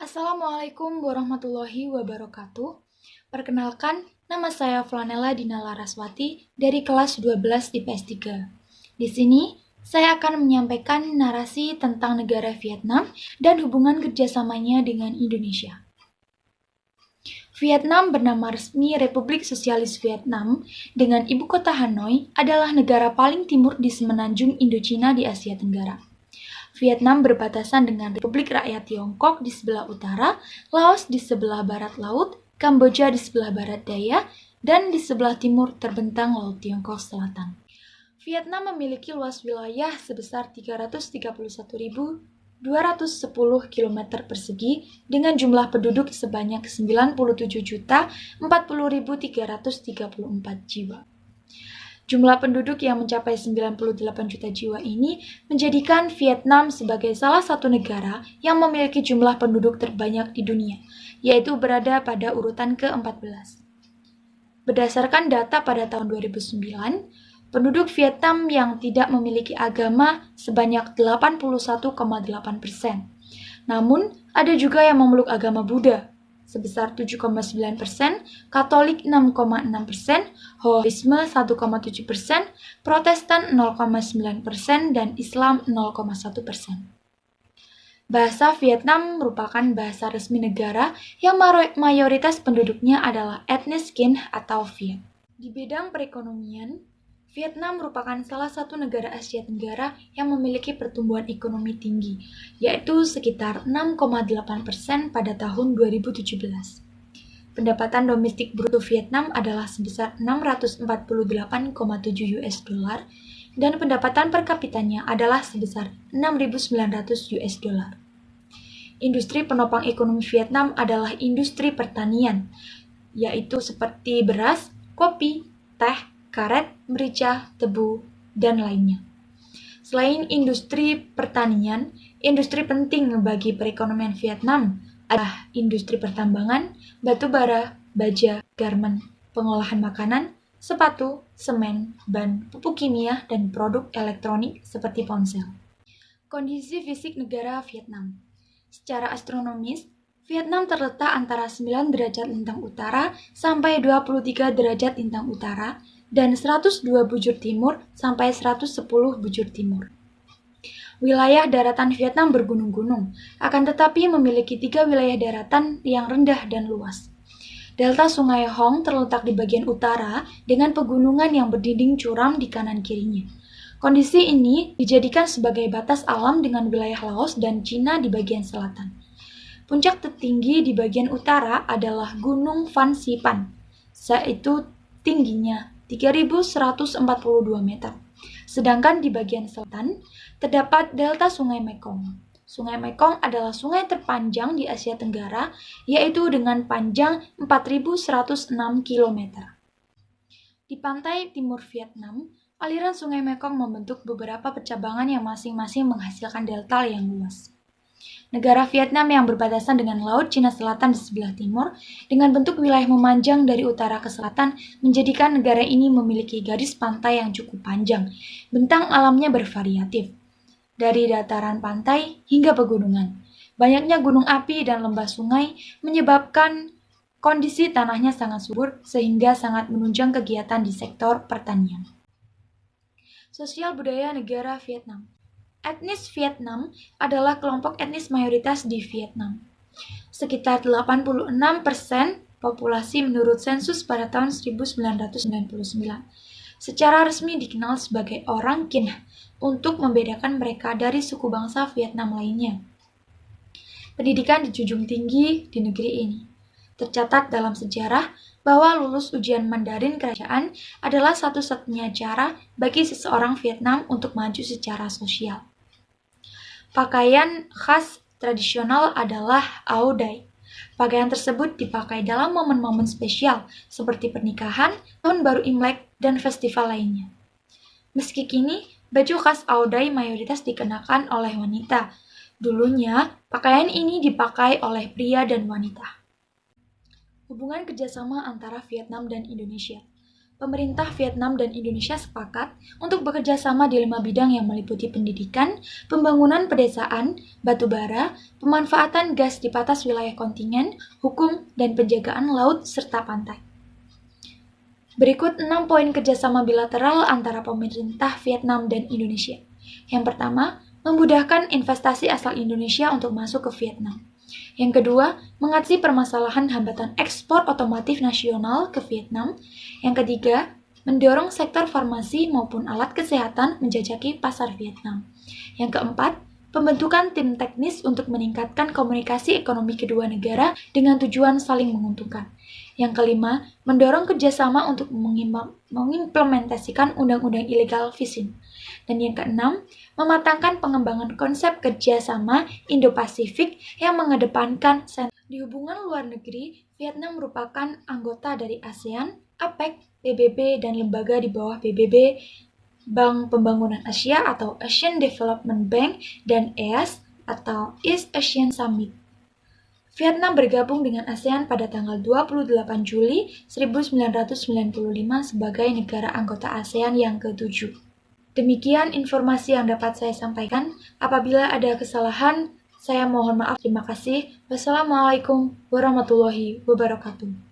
Assalamualaikum warahmatullahi wabarakatuh. Perkenalkan, nama saya Flanella Dina Laraswati dari kelas 12 IPS 3. Di sini, saya akan menyampaikan narasi tentang negara Vietnam dan hubungan kerjasamanya dengan Indonesia. Vietnam bernama resmi Republik Sosialis Vietnam dengan ibu kota Hanoi adalah negara paling timur di semenanjung Indochina di Asia Tenggara. Vietnam berbatasan dengan Republik Rakyat Tiongkok di sebelah utara, Laos di sebelah barat laut, Kamboja di sebelah barat daya, dan di sebelah timur terbentang Laut Tiongkok Selatan. Vietnam memiliki luas wilayah sebesar 331.210 km persegi dengan jumlah penduduk sebanyak 97.040.334 jiwa. Jumlah penduduk yang mencapai 98 juta jiwa ini menjadikan Vietnam sebagai salah satu negara yang memiliki jumlah penduduk terbanyak di dunia, yaitu berada pada urutan ke-14. Berdasarkan data pada tahun 2009, penduduk Vietnam yang tidak memiliki agama sebanyak 81,8%. Namun, ada juga yang memeluk agama Buddha sebesar 7,9%, Katolik 6,6%, Holoisme 1,7%, Protestan 0,9%, dan Islam 0,1%. Bahasa Vietnam merupakan bahasa resmi negara yang mayoritas penduduknya adalah etnis Kinh atau Viet. Di bidang perekonomian, Vietnam merupakan salah satu negara Asia Tenggara yang memiliki pertumbuhan ekonomi tinggi, yaitu sekitar 6,8% pada tahun 2017. Pendapatan domestik bruto Vietnam adalah sebesar 648,7 US dollar dan pendapatan per kapitanya adalah sebesar 6.900 US dollar. Industri penopang ekonomi Vietnam adalah industri pertanian, yaitu seperti beras, kopi, teh, karet, merica, tebu, dan lainnya. Selain industri pertanian, industri penting bagi perekonomian Vietnam adalah industri pertambangan, batu bara, baja, garmen, pengolahan makanan, sepatu, semen, ban, pupuk kimia, dan produk elektronik seperti ponsel. Kondisi fisik negara Vietnam. Secara astronomis, Vietnam terletak antara 9 derajat lintang utara sampai 23 derajat lintang utara dan 102 bujur timur sampai 110 bujur timur. Wilayah daratan Vietnam bergunung-gunung, akan tetapi memiliki 3 wilayah daratan yang rendah dan luas. Delta Sungai Hong terletak di bagian utara dengan pegunungan yang berdinding curam di kanan kirinya. Kondisi ini dijadikan sebagai batas alam dengan wilayah Laos dan Cina di bagian selatan. Puncak tertinggi di bagian utara adalah Gunung Phan Xipang, yaitu tingginya 3.142 meter. Sedangkan di bagian selatan terdapat delta Sungai Mekong. Sungai Mekong adalah sungai terpanjang di Asia Tenggara, yaitu dengan panjang 4.106 km. Di pantai timur Vietnam, aliran Sungai Mekong membentuk beberapa percabangan yang masing-masing menghasilkan delta yang luas. Negara Vietnam yang berbatasan dengan Laut Cina Selatan di sebelah timur, dengan bentuk wilayah memanjang dari utara ke selatan, menjadikan negara ini memiliki garis pantai yang cukup panjang. Bentang alamnya bervariatif, dari dataran pantai hingga pegunungan. Banyaknya gunung api dan lembah sungai menyebabkan kondisi tanahnya sangat subur sehingga sangat menunjang kegiatan di sektor pertanian. Sosial budaya negara Vietnam. Etnis Vietnam adalah kelompok etnis mayoritas di Vietnam. Sekitar 86% populasi menurut sensus pada tahun 1999. Secara resmi dikenal sebagai orang Kinh untuk membedakan mereka dari suku bangsa Vietnam lainnya. Pendidikan dijunjung tinggi di negeri ini. Tercatat dalam sejarah bahwa lulus ujian Mandarin kerajaan adalah satu-satunya cara bagi seseorang Vietnam untuk maju secara sosial. Pakaian khas tradisional adalah áo dai. Pakaian tersebut dipakai dalam momen-momen spesial seperti pernikahan, tahun baru Imlek, dan festival lainnya. Meski kini, baju khas áo dai mayoritas dikenakan oleh wanita. Dulunya, pakaian ini dipakai oleh pria dan wanita. Hubungan kerjasama antara Vietnam dan Indonesia. pemerintah Vietnam dan Indonesia sepakat untuk bekerja sama di 5 bidang yang meliputi pendidikan, pembangunan pedesaan, batubara, pemanfaatan gas di batas wilayah kontinen, hukum, dan penjagaan laut serta pantai. Berikut 6 poin kerjasama bilateral antara pemerintah Vietnam dan Indonesia. Yang pertama, memudahkan investasi asal Indonesia untuk masuk ke Vietnam. Yang kedua, mengatasi permasalahan hambatan ekspor otomotif nasional ke Vietnam. Yang ketiga, mendorong sektor farmasi maupun alat kesehatan menjajaki pasar Vietnam. Yang keempat, pembentukan tim teknis untuk meningkatkan komunikasi ekonomi kedua negara dengan tujuan saling menguntungkan. Yang kelima, mendorong kerjasama untuk mengimplementasikan undang-undang illegal fishing. Dan yang keenam, mematangkan pengembangan konsep kerjasama Indo-Pasifik yang mengedepankan di hubungan luar negeri. Vietnam merupakan anggota dari ASEAN, APEC, PBB, dan lembaga di bawah PBB, Bank Pembangunan Asia atau Asian Development Bank, dan EAS atau East Asian Summit. Vietnam bergabung dengan ASEAN pada tanggal 28 Juli 1995 sebagai negara anggota ASEAN yang ke-7. Demikian informasi yang dapat saya sampaikan. Apabila ada kesalahan, saya mohon maaf. Terima kasih. Wassalamualaikum warahmatullahi wabarakatuh.